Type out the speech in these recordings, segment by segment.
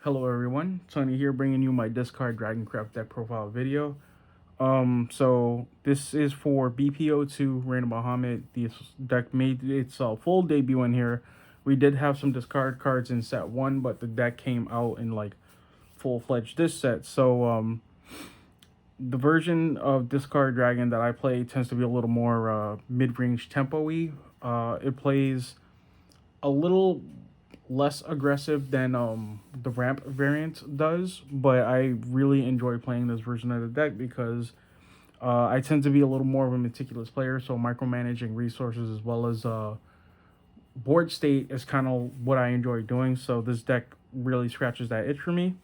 Hello everyone, Tony here bringing you my discard Dragoncraft deck profile video. So this is for BP02 Random Bahamut. This deck made its full debut in here. We did have some discard cards in set 1, but the deck came out in like full-fledged this set. So the version of discard dragon that I play tends to be a little more mid-range tempo-y. It plays a little less aggressive than the ramp variant does, but I really enjoy playing this version of the deck because I tend to be a little more of a meticulous player, so micromanaging resources as well as board state is kind of what I enjoy doing. So this deck really scratches that itch for me.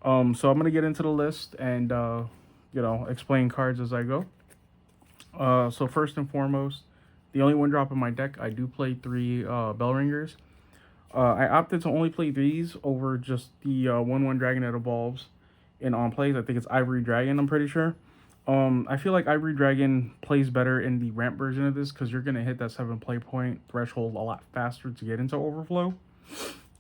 So I'm gonna get into the list and explain cards as I go. So first and foremost, the only one drop in my deck, I do play 3 Bell Ringers. I opted to only play these over just the 1/1 dragon that evolves in on plays. I think it's Ivory Dragon, I'm pretty sure. I feel like Ivory Dragon plays better in the ramp version of this because you're going to hit that 7 play point threshold a lot faster to get into Overflow.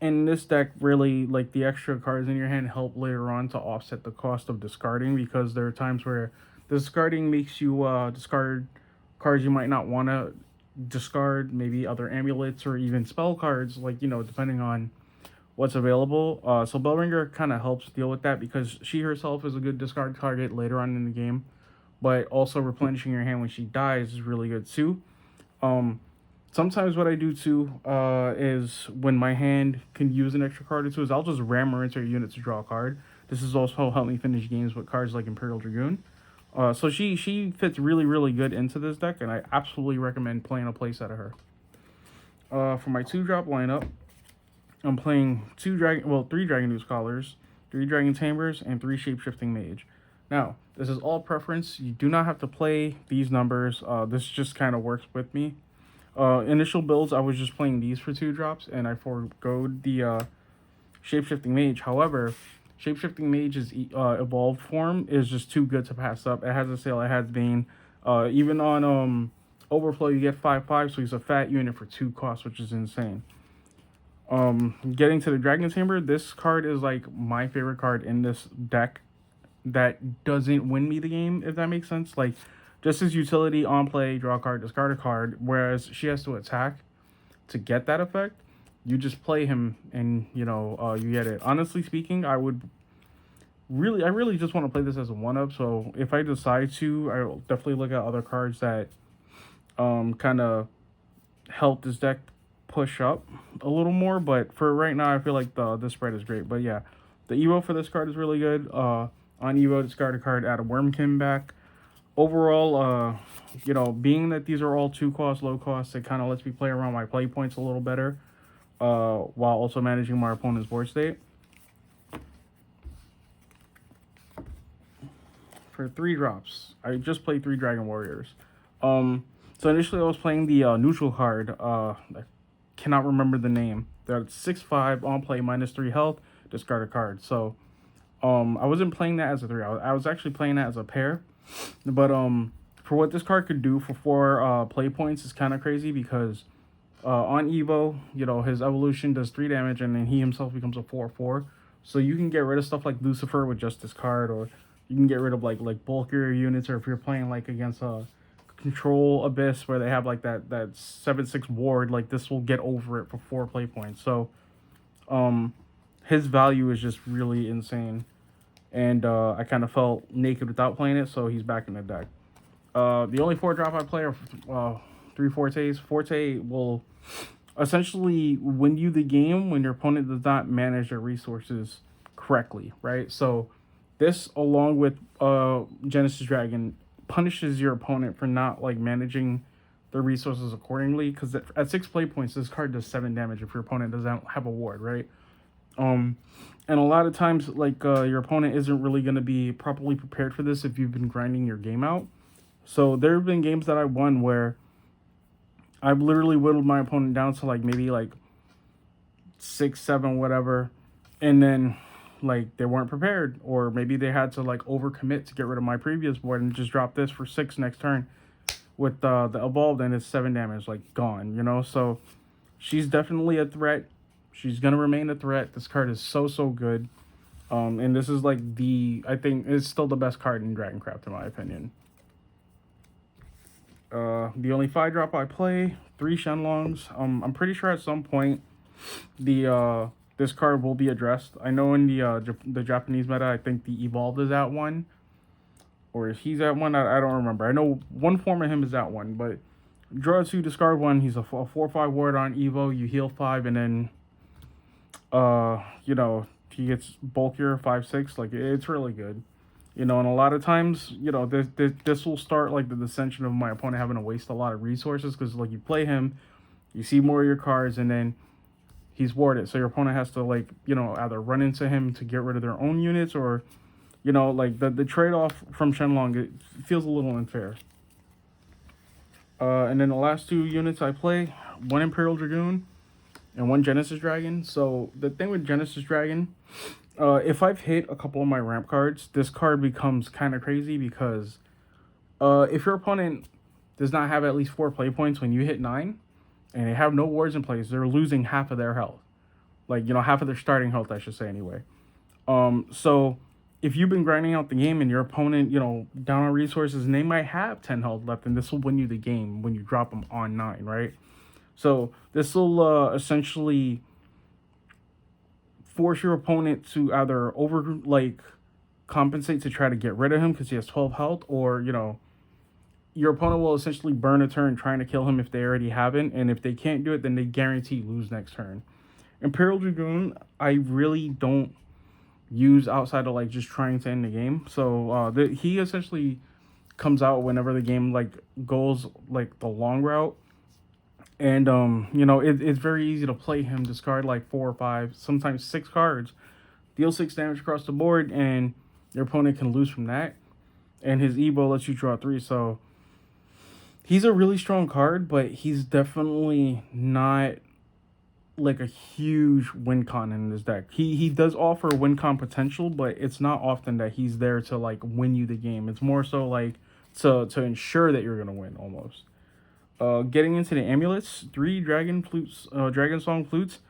And this deck really, like, the extra cards in your hand help later on to offset the cost of discarding, because there are times where discarding makes you discard cards you might not want to discard, maybe other amulets or even spell cards, like, depending on what's available. So Bellringer kind of helps deal with that because she herself is a good discard target later on in the game, but also replenishing your hand when she dies is really good too. Sometimes what I do too is when my hand can use an extra card or two is I'll just ram her into a unit to draw a card. This has also helped me finish games with cards like Imperial Dragoon. So she fits really good into this deck, and I absolutely recommend playing a playset of her. For my 2-drop lineup, I'm playing 3 Dragon New Scholars, 3 Dragon Tamers, and 3 Shapeshifting Mage. Now, this is all preference. You do not have to play these numbers. This just kind of works with me. Initial builds, I was just playing these for 2 drops, and I foregoed the Shapeshifting Mage. However, Shapeshifting Mage's evolved form is just too good to pass up. It has a sale, it has Bane. Even on Overflow, you get 5/5, so he's a fat unit for 2 costs, which is insane. Getting to the Dragon Tamer, this card is like my favorite card in this deck that doesn't win me the game, if that makes sense. Like, just as utility, on play, draw a card, discard a card, whereas she has to attack to get that effect. You just play him and you get it. Honestly speaking, I really just want to play this as a 1-up. So if I decide to, I'll definitely look at other cards that kind of help this deck push up a little more. But for right now, I feel like the spread is great. But yeah, the Evo for this card is really good. On Evo, discard a card, add a Wormkin back. Overall, being that these are all 2 cost, low cost, it kind of lets me play around my play points a little better, while also managing my opponent's board state. For 3 drops, I just played 3 Dragon Warriors. So initially I was playing the neutral card. I cannot remember the name. They're 6/5 on play, -3 health, discard a card. So I wasn't playing that as a 3. I was actually playing that as a pair. But for what this card could do for 4 play points is kind of crazy because on Evo, his evolution does 3 damage and then he himself becomes a 4/4. So you can get rid of stuff like Lucifer with just this card, or you can get rid of like bulkier units, or if you're playing like against a Control Abyss where they have like that 7/6 ward, like this will get over it for 4 play points. So his value is just really insane. And I kind of felt naked without playing it, so he's back in the deck. The only 4-drop I play are 3 Fortes. Forte will essentially win you the game when your opponent does not manage their resources correctly, right? So this, along with Genesis Dragon, punishes your opponent for not like managing their resources accordingly, because at 6 play points, this card does 7 damage if your opponent doesn't have a ward, right? And a lot of times, like, your opponent isn't really going to be properly prepared for this if you've been grinding your game out. So there have been games that I won where I've literally whittled my opponent down to like maybe like 6, 7, whatever, and then like they weren't prepared, or maybe they had to like overcommit to get rid of my previous board and just drop this for 6 next turn with the evolved, and it's 7 damage, like, gone. So she's definitely a threat She's gonna remain a threat. This card is so good. And this is like I think it's still the best card in Dragoncraft in my opinion. The only 5-drop I play, 3 Shenlongs. I'm pretty sure at some point this card will be addressed. I know in the Japanese meta, I think the Evolved is at 1, or he's at 1. I don't remember. I know one form of him is at 1, but draw 2, discard 1. He's a 4/5 ward on Evo. You heal 5, and then you know, he gets bulkier 5/6. Like, it's really good. You know, and a lot of times, you know, this will start like the dissension of my opponent having to waste a lot of resources, because like you play him, you see more of your cards, and then he's warded. So your opponent has to, like, you know, either run into him to get rid of their own units, or, you know, like the trade-off from Shenlong, it feels a little unfair. And then the last 2 units I play, 1 Imperial Dragoon and 1 Genesis Dragon. So the thing with Genesis Dragon, if I've hit a couple of my ramp cards, this card becomes kind of crazy, because if your opponent does not have at least 4 play points when you hit 9, and they have no wards in place, they're losing half of their health. Like, you know, half of their starting health, I should say, anyway. So if you've been grinding out the game and your opponent, you know, down on resources, and they might have 10 health left, and this will win you the game when you drop them on 9, right? So this will essentially force your opponent to either compensate to try to get rid of him because he has 12 health, or, you know, your opponent will essentially burn a turn trying to kill him if they already haven't, and if they can't do it, then they guarantee lose next turn. Imperial Dragoon, I really don't use outside of like just trying to end the game. So he essentially comes out whenever the game like goes like the long route. And you know, it's very easy to play him, discard like 4 or 5, sometimes 6 cards, deal 6 damage across the board, and your opponent can lose from that. And his Evo lets you draw 3, so he's a really strong card, but he's definitely not like a huge win con in this deck. He does offer win con potential, but it's not often that he's there to like win you the game. It's more so like to ensure that you're gonna win almost. Getting into the amulets, 3 dragon flutes, dragon song flutes.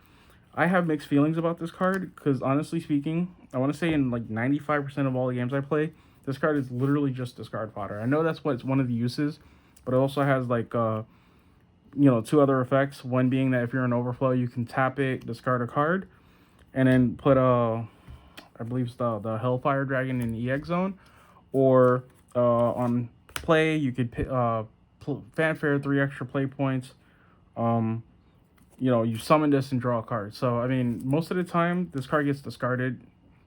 I have mixed feelings about this card, because honestly speaking, I want to say in like 95% of all the games I play, this card is literally just discard fodder. I know that's what it's one of the uses, but it also has like you know, 2 other effects. One being that if you're in overflow, you can tap it, discard a card, and then put I believe it's the Hellfire Dragon in the EX zone, or on play you could fanfare 3 extra play points. You know, you summon this and draw a card. So I mean, most of the time this card gets discarded,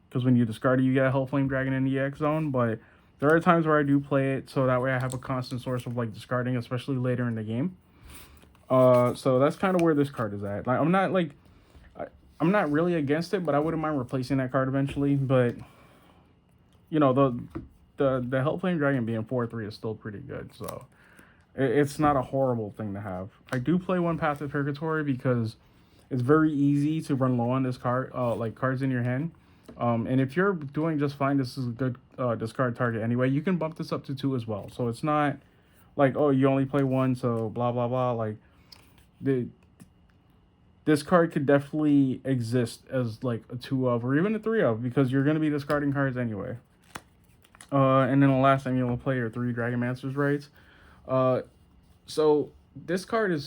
because when you discard it, you get a Hellflame Dragon in the EX zone. But there are times where I do play it, so that way I have a constant source of like discarding, especially later in the game. So that's kind of where this card is at. Like, I'm not really against it, but I wouldn't mind replacing that card eventually. But you know, the Hellflame Dragon being 4/3 is still pretty good, so it's not a horrible thing to have. I do play 1 Path of Purgatory because it's very easy to run low on this card, like cards in your hand. And if you're doing just fine, this is a good discard target anyway. You can bump this up to 2 as well, so it's not like, oh, you only play 1, so blah blah blah. Like, this card could definitely exist as like a 2 of, or even a 3 of, because you're going to be discarding cards anyway. And then the last thing you'll play are 3 Dragonmancer's Rights. So this card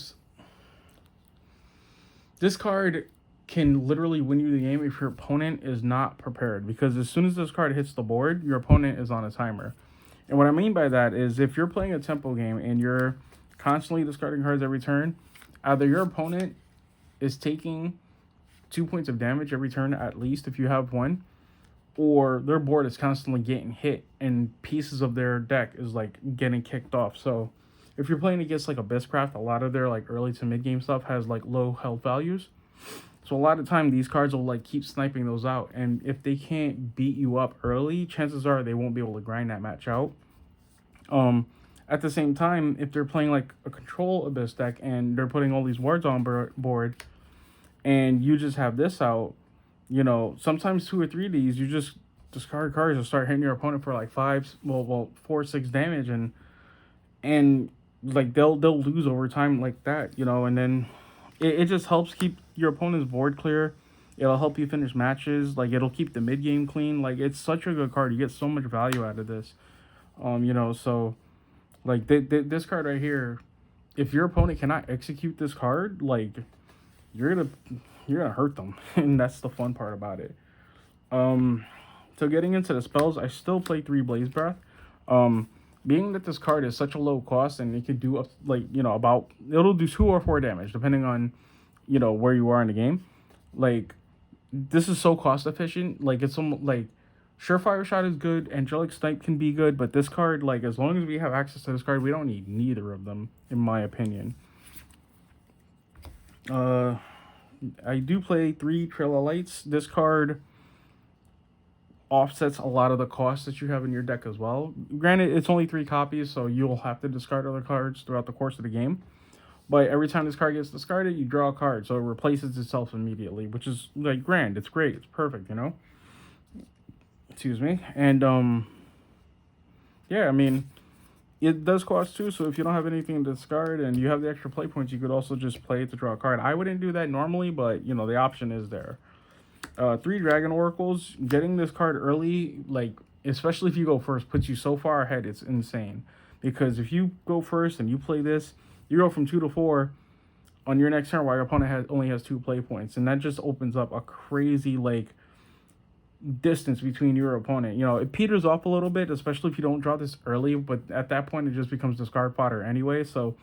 can literally win you the game if your opponent is not prepared, because as soon as this card hits the board, your opponent is on a timer. And what I mean by that is, if you're playing a tempo game and you're constantly discarding cards every turn, either your opponent is taking 2 points of damage every turn, at least if you have 1, or their board is constantly getting hit and pieces of their deck is like getting kicked off. So if you're playing against like Abysscraft, a lot of their like early to mid game stuff has like low health values. So a lot of time these cards will like keep sniping those out, and if they can't beat you up early, chances are they won't be able to grind that match out. At the same time, if they're playing like a control Abyss deck and they're putting all these wards on board, and you just have this out, you know, sometimes 2 or 3 of these, you just discard cards and start hitting your opponent for like 4 or 6 damage, and like they'll lose over time like that, you know. And then it just helps keep your opponent's board clear. It'll help you finish matches. Like, it'll keep the mid game clean. Like, it's such a good card. You get so much value out of this. So like this card right here, if your opponent cannot execute this card, like you're gonna hurt them, and that's the fun part about it. So getting into the spells, I still play 3 Blaze Breath. Being that this card is such a low cost and it can do up like it'll do 2 or 4 damage depending on where you are in the game. Like, this is so cost efficient. Like, it's almost like Surefire Shot is good, Angelic Snipe can be good, but this card, like, as long as we have access to this card, we don't need neither of them, in my opinion. I do play 3 Trail of Lights. This card offsets a lot of the costs that you have in your deck as well. Granted, it's only 3 copies, so you'll have to discard other cards throughout the course of the game. But every time this card gets discarded, you draw a card, so it replaces itself immediately, which is, like, grand. It's great. It's perfect, Excuse me. And, yeah, I mean, it does cost 2, so if you don't have anything to discard and you have the extra play points, you could also just play it to draw a card. I wouldn't do that normally, but, the option is there. 3 Dragon Oracles. Getting this card early, like, especially if you go first, puts you so far ahead, it's insane. Because if you go first and you play this, you go from 2 to 4 on your next turn while your opponent only has 2 play points. And that just opens up a crazy, like, distance between your opponent. It peters off a little bit, especially if you don't draw this early, but at that point it just becomes discard fodder anyway. So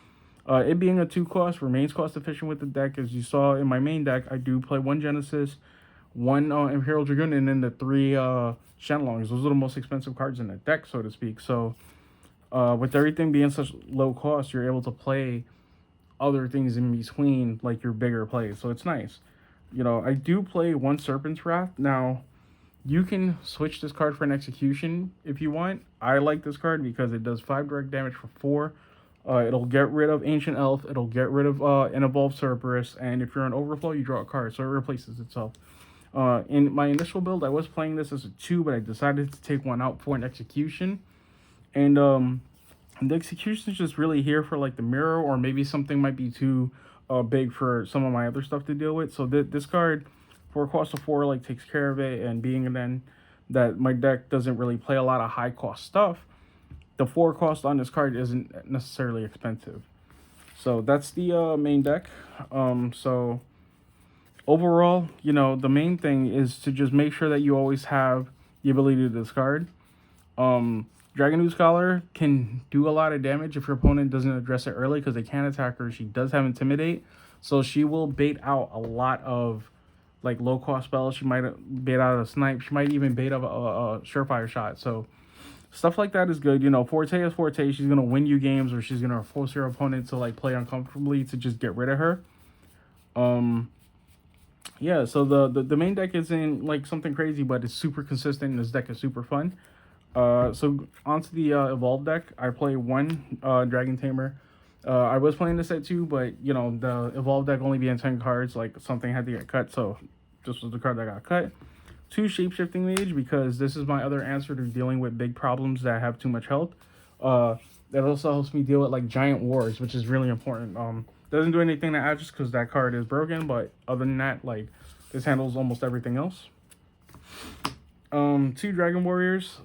it being a 2 cost remains cost efficient with the deck. As you saw in my main deck, I do play 1 Genesis, 1 Imperial Dragoon, and then the 3 Shenlongs. Those are the most expensive cards in the deck, so to speak. So with everything being such low cost, you're able to play other things in between, like your bigger plays, so it's nice. I do play 1 Serpent's Wrath. Now, you can switch this card for an execution if you want. I like this card because it does 5 direct damage for 4. It'll get rid of Ancient Elf. It'll get rid of an Evolved Cerberus. And if you're on Overflow, you draw a card, so it replaces itself. In my initial build, I was playing this as a 2, but I decided to take 1 out for an execution. And the execution is just really here for, like, the mirror, or maybe something might be too big for some of my other stuff to deal with. So this card, for a cost of 4, like, takes care of it. And being then that my deck doesn't really play a lot of high cost stuff, the 4 cost on this card isn't necessarily expensive. So that's the main deck. So overall, the main thing is to just make sure that you always have the ability to discard. Dragon Scholar can do a lot of damage if your opponent doesn't address it early, because they can attack her. She does have Intimidate, so she will bait out a lot of, like, low cost spells. She might bait out a Snipe. She might even bait out a Surefire Shot. So stuff like that is good. Forte is Forte. She's gonna win you games, or she's gonna force your opponent to, like, play uncomfortably to just get rid of her. Yeah, so the main deck isn't, like, something crazy, but it's super consistent, and this deck is super fun. So onto the Evolved deck. I play 1 Dragon Tamer. I was playing this at 2, but the Evolved deck only being 10 cards, like, something had to get cut, so this was the card that got cut. 2 Shapeshifting Mage, because this is my other answer to dealing with big problems that have too much health. That also helps me deal with, like, Giant Wars, which is really important. Doesn't do anything to Aegis because that card is broken, but other than that, like, this handles almost everything else. 2 Dragon Warriors.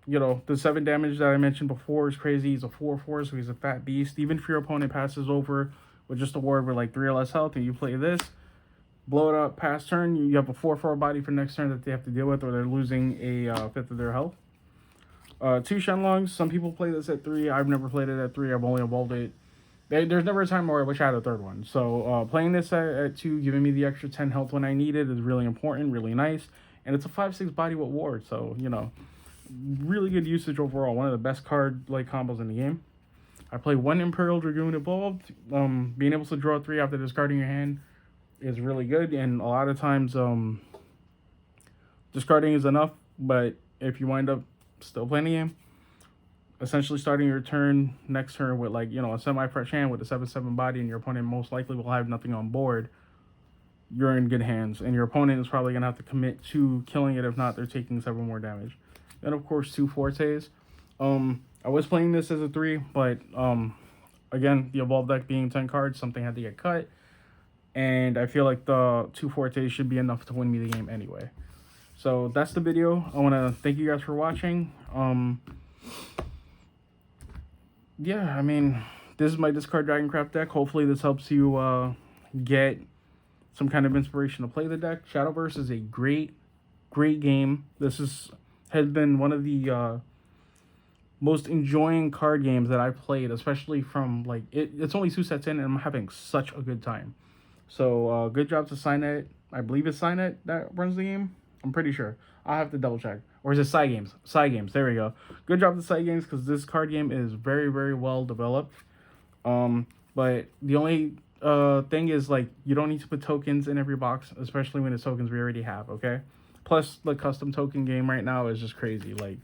The 7 damage that I mentioned before is crazy. He's a 4/4, so he's a fat beast. Even if your opponent passes over with just a ward with, like, 3 or less health, and you play this, blow it up past turn, you have a 4/4 body for next turn that they have to deal with, or they're losing a 1/5 of their health. 2 Shenlongs. Some people play this at 3. I've never played it at 3. I've only evolved it. There's never a time where I wish I had a 3rd one. So playing this at 2, giving me the extra 10 health when I need it, is really important, really nice. And it's a 5/6 body with ward, so, really good usage overall. One of the best card, like, combos in the game. I play 1 Imperial Dragoon Evolved. Being able to draw 3 after discarding your hand is really good, and a lot of times discarding is enough. But if you wind up still playing the game, essentially starting your turn next turn with, like, a semi-fresh hand with a 7/7 body, and your opponent most likely will have nothing on board, you're in good hands, and your opponent is probably gonna have to commit to killing it. If not, they're taking 7 more damage. Then, of course, 2 Fortes. I was playing this as a 3, but again, the Evolved deck being 10 cards, something had to get cut. and I feel like the 2 fortes should be enough to win me the game anyway. So that's the video. I want to thank you guys for watching. Yeah, I mean, this is my discard Dragoncraft deck. Hopefully this helps you get some kind of inspiration to play the deck. Shadowverse is a great game. Has been one of the most enjoying card games that I've played, especially from like it's only 2 sets in and I'm having such a good time. So good job to Signet. I believe it's Signet that runs the game. I'm pretty sure. I'll have to double check. Or is it Side Games? Side Games. There we go. Good job to Side Games because this card game is very, very well developed. But the only thing is, like, you don't need to put tokens in every box, especially when it's tokens we already have, okay? Plus, the custom token game right now is just crazy. Like,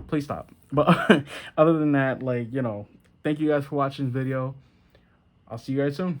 please stop. But other than that, like, you know, thank you guys for watching the video. I'll see you guys soon.